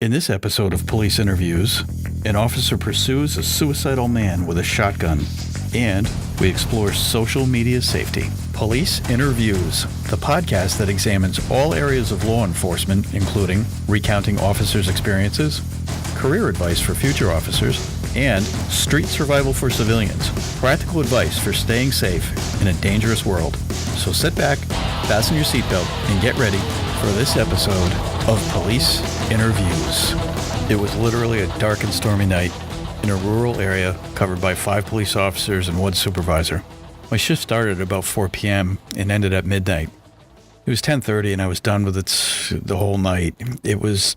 In this episode of Police Interviews, an officer pursues a suicidal man with a shotgun, and we explore social media safety. Police Interviews, the podcast that examines all areas of law enforcement, including recounting officers' experiences, career advice for future officers, and street survival for civilians, practical advice for staying safe in a dangerous world. So sit back, fasten your seatbelt, and get ready for this episode of Police Interviews. It was literally a dark and stormy night in a rural area covered by 5 police officers and 1 supervisor. My shift started at about 4 p.m. and ended at midnight. It was 10:30 and I was done with it the whole night. It was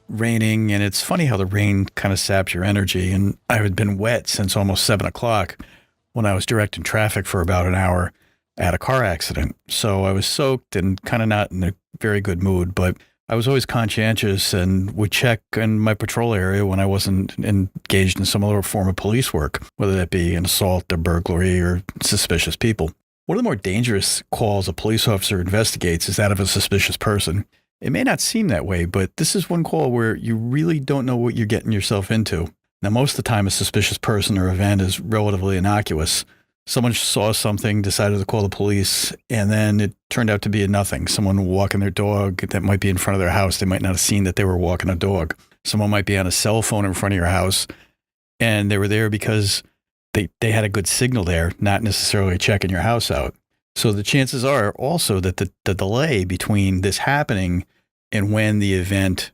raining, and it's funny how the rain kind of saps your energy, and I had been wet since almost 7 o'clock when I was directing traffic for about an hour at a car accident. So I was soaked and kind of not in a very good mood, but I was always conscientious and would check in my patrol area when I wasn't engaged in some other form of police work, whether that be an assault, a burglary, or suspicious people. One of the more dangerous calls a police officer investigates is that of a suspicious person. It may not seem that way, but this is one call where you really don't know what you're getting yourself into. Now, most of the time, a suspicious person or event is relatively innocuous. Someone saw something, decided to call the police, and then it turned out to be a nothing. Someone walking their dog that might be in front of their house. They might not have seen that they were walking a dog. Someone might be on a cell phone in front of your house, and they were there because they had a good signal there, not necessarily checking your house out. So the chances are also that the delay between this happening and when the event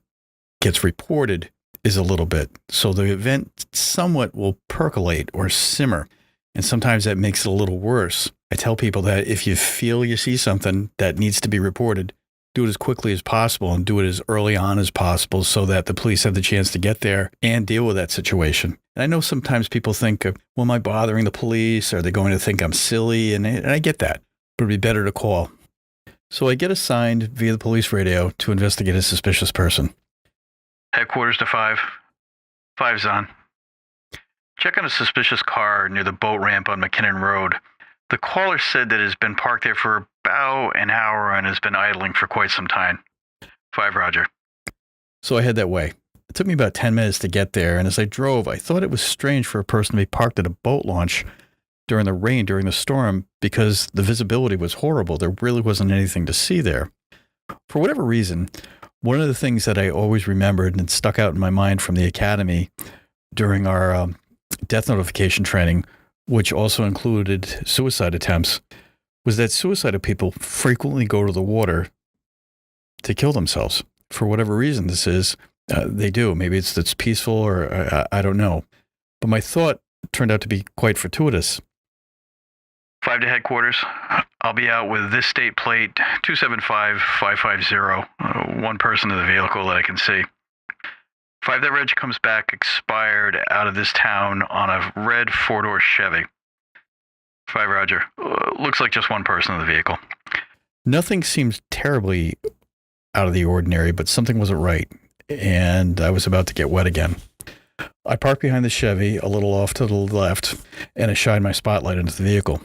gets reported is a little bit. So the event somewhat will percolate or simmer. And sometimes that makes it a little worse. I tell people that if you feel you see something that needs to be reported, do it as quickly as possible and do it as early on as possible so that the police have the chance to get there and deal with that situation. And I know sometimes people think, well, am I bothering the police? Are they going to think I'm silly? And I get that, but it'd be better to call. So I get assigned via the police radio to investigate a suspicious person. Headquarters to 5. 5's on. Check on a suspicious car near the boat ramp on McKinnon Road. The caller said that it has been parked there for about an hour and has been idling for quite some time. 5, Roger. So I head that way. It took me about 10 minutes to get there, and as I drove, I thought it was strange for a person to be parked at a boat launch during the rain, during the storm, because the visibility was horrible. There really wasn't anything to see there. For whatever reason, one of the things that I always remembered and stuck out in my mind from the academy during our death notification training, which also included suicide attempts, was that suicidal people frequently go to the water to kill themselves. For whatever reason this is, they do. Maybe it's peaceful, or I don't know. But my thought turned out to be quite fortuitous. 5 to headquarters. I'll be out with this state plate 275550. 1 person in the vehicle that I can see. 5, that reg comes back expired out of this town on a red 4-door Chevy. 5, Roger. Looks like just 1 person in the vehicle. Nothing seems terribly out of the ordinary, but something wasn't right, and I was about to get wet again. I parked behind the Chevy a little off to the left, and I shined my spotlight into the vehicle.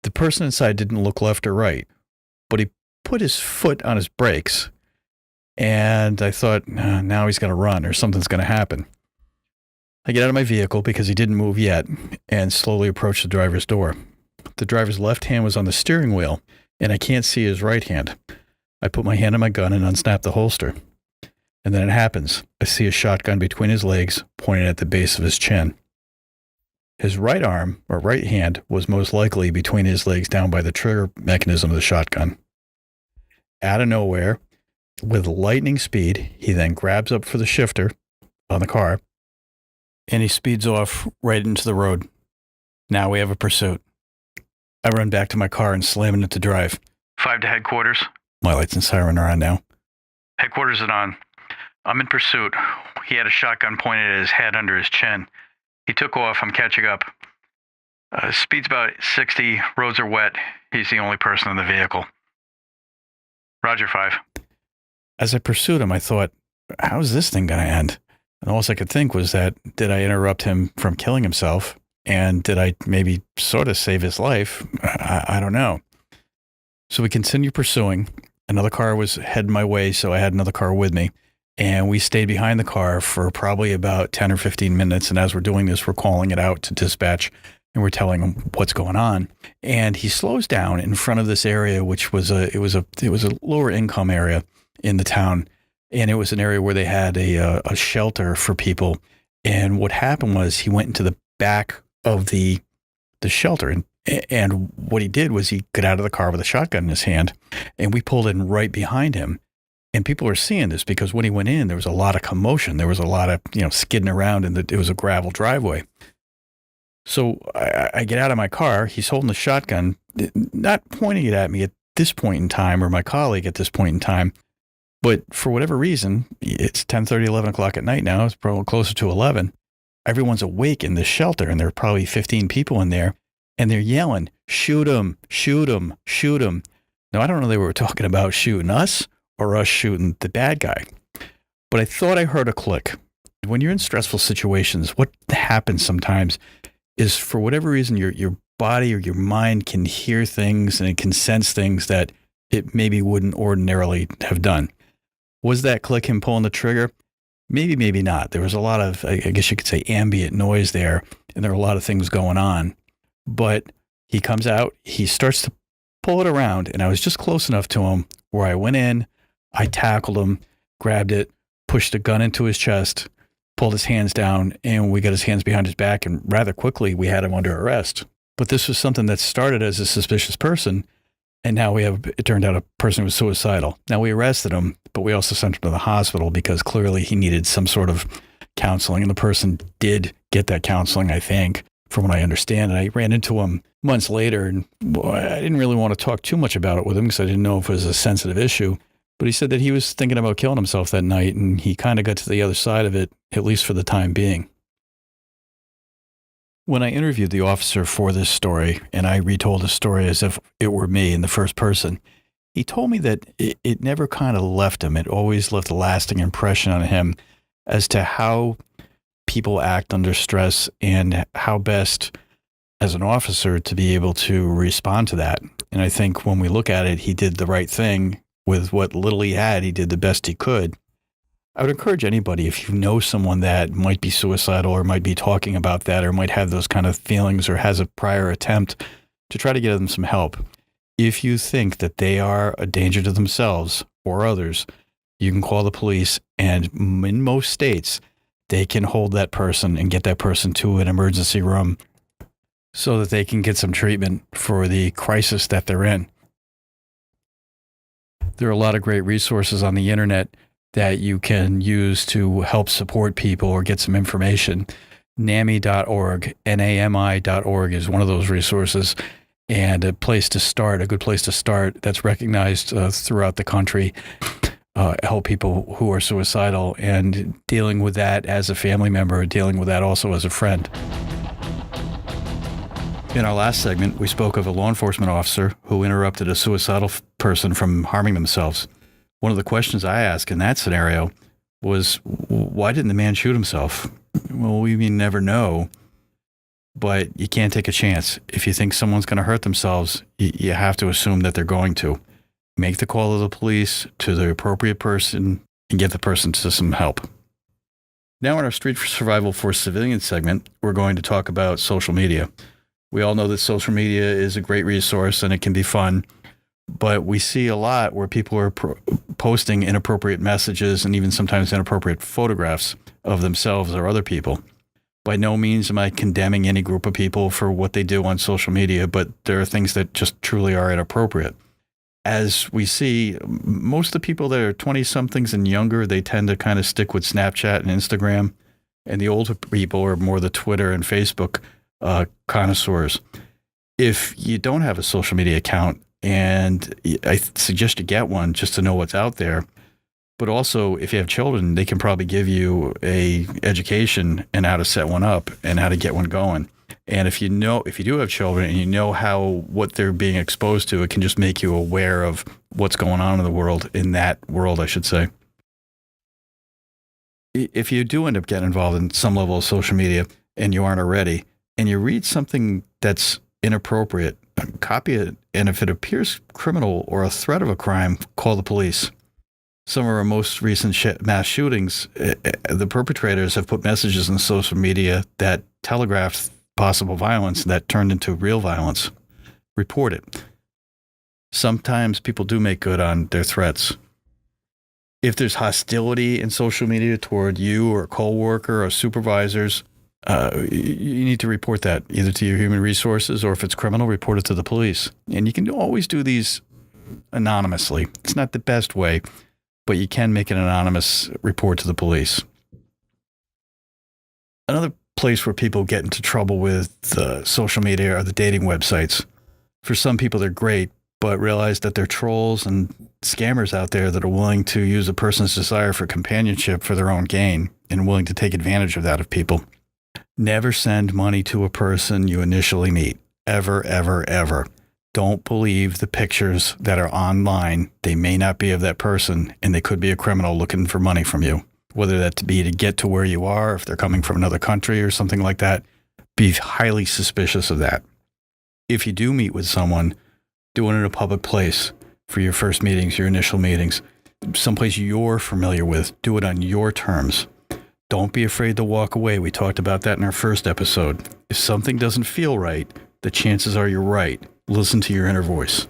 The person inside didn't look left or right, but he put his foot on his brakes, and I thought, now he's going to run or something's going to happen. I get out of my vehicle because he didn't move yet and slowly approach the driver's door. The driver's left hand was on the steering wheel, and I can't see his right hand. I put my hand on my gun and unsnap the holster. And then it happens. I see a shotgun between his legs, pointed at the base of his chin. His right arm, or right hand, was most likely between his legs down by the trigger mechanism of the shotgun. Out of nowhere, with lightning speed, he then grabs up for the shifter on the car, and he speeds off right into the road. Now we have a pursuit. I run back to my car and slam it into drive. 5 to headquarters. My lights and siren are on now. Headquarters is on. I'm in pursuit. He had a shotgun pointed at his head under his chin. He took off. I'm catching up. Speed's about 60. Roads are wet. He's the only person in the vehicle. Roger, 5. As I pursued him, I thought, how's this thing going to end? And all I could think was that, did I interrupt him from killing himself? And did I maybe sort of save his life? I don't know. So we continued pursuing. Another car was heading my way, so I had another car with me. And we stayed behind the car for probably about 10 or 15 minutes. And as we're doing this, we're calling it out to dispatch and we're telling him what's going on. And he slows down in front of this area, which was a lower income area in the town. And it was an area where they had a shelter for people. And what happened was he went into the back of the shelter. And what he did was he got out of the car with a shotgun in his hand, and we pulled in right behind him. And people are seeing this because when he went in, there was a lot of commotion. There was a lot of, skidding around, and it was a gravel driveway. So I get out of my car. He's holding the shotgun, not pointing it at me at this point in time, or my colleague at this point in time. But for whatever reason, it's 10:30, 11 o'clock at night now. It's probably closer to 11. Everyone's awake in this shelter, and there are probably 15 people in there, and they're yelling, "Shoot him, shoot him, shoot him." Now, I don't know if they were talking about shooting us or us shooting the bad guy, but I thought I heard a click. When you're in stressful situations, what happens sometimes is, for whatever reason, your body or your mind can hear things and it can sense things that it maybe wouldn't ordinarily have done. Was that click him pulling the trigger? Maybe, maybe not. There was a lot of, I guess you could say, ambient noise there, and there were a lot of things going on. But he comes out, he starts to pull it around, and I was just close enough to him where I went in, I tackled him, grabbed it, pushed the gun into his chest, pulled his hands down, and we got his hands behind his back, and rather quickly we had him under arrest. But this was something that started as a suspicious person, and now it turned out a person who was suicidal. Now, we arrested him, but we also sent him to the hospital because clearly he needed some sort of counseling, and the person did get that counseling, I think, from what I understand. And I ran into him months later, and I didn't really want to talk too much about it with him because I didn't know if it was a sensitive issue. But he said that he was thinking about killing himself that night, and he kind of got to the other side of it, at least for the time being. When I interviewed the officer for this story, and I retold the story as if it were me in the first person, he told me that it never kind of left him. It always left a lasting impression on him as to how people act under stress and how best, as an officer, to be able to respond to that. And I think when we look at it, he did the right thing. With what little he had, he did the best he could. I would encourage anybody, if you know someone that might be suicidal or might be talking about that or might have those kind of feelings or has a prior attempt, to try to get them some help. If you think that they are a danger to themselves or others, you can call the police, and in most states, they can hold that person and get that person to an emergency room so that they can get some treatment for the crisis that they're in. There are a lot of great resources on the internet that you can use to help support people or get some information. NAMI.org, NAMI.org is one of those resources, and a good place to start that's recognized throughout the country, help people who are suicidal and dealing with that as a family member, dealing with that also as a friend. In our last segment, we spoke of a law enforcement officer who interrupted a suicidal person from harming themselves. One of the questions I asked in that scenario was, why didn't the man shoot himself? Well, we may never know, but you can't take a chance. If you think someone's going to hurt themselves, you have to assume that they're going to. Make the call to the police, to the appropriate person, and get the person to some help. Now in our Street Survival for Civilians segment, we're going to talk about social media. We all know that social media is a great resource and it can be fun, but we see a lot where people are posting inappropriate messages and even sometimes inappropriate photographs of themselves or other people. By no means am I condemning any group of people for what they do on social media, but there are things that just truly are inappropriate. As we see, most of the people that are 20-somethings and younger, they tend to kind of stick with Snapchat and Instagram, and the older people are more the Twitter and Facebook connoisseurs. If you don't have a social media account, and I suggest you get one just to know what's out there, but also if you have children, they can probably give you a education in how to set one up and how to get one going. And if you do have children and you know what they're being exposed to, it can just make you aware of what's going on in the world, in that world, I should say. If you do end up getting involved in some level of social media and you aren't already, and you read something that's inappropriate, copy it. And if it appears criminal or a threat of a crime, call the police. some of our most recent mass shootings, the perpetrators have put messages on social media that telegraphed possible violence that turned into real violence. Report it. Sometimes people do make good on their threats. If there's hostility in social media toward you or a coworker or supervisors, you need to report that either to your human resources, or if it's criminal, report it to the police. And you can always do these anonymously. It's not the best way, but you can make an anonymous report to the police. Another place where people get into trouble with social media are the dating websites. For some people, they're great, but realize that there are trolls and scammers out there that are willing to use a person's desire for companionship for their own gain and willing to take advantage of that of people. Never send money to a person you initially meet. Ever, ever, ever. Don't believe the pictures that are online. They may not be of that person, and they could be a criminal looking for money from you. Whether that be to get to where you are, if they're coming from another country or something like that, be highly suspicious of that. If you do meet with someone, do it in a public place for your first meetings, your initial meetings, someplace you're familiar with. Do it on your terms. Don't be afraid to walk away. We talked about that in our first episode. If something doesn't feel right, the chances are you're right. Listen to your inner voice.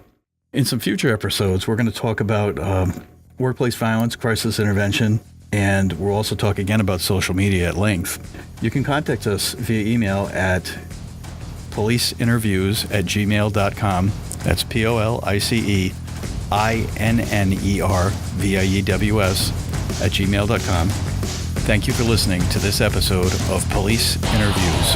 In some future episodes, we're going to talk about workplace violence, crisis intervention, and we'll also talk again about social media at length. You can contact us via email at policeinterviews@gmail.com. That's POLINNERVIEWS@gmail.com. Thank you for listening to this episode of Police Interviews.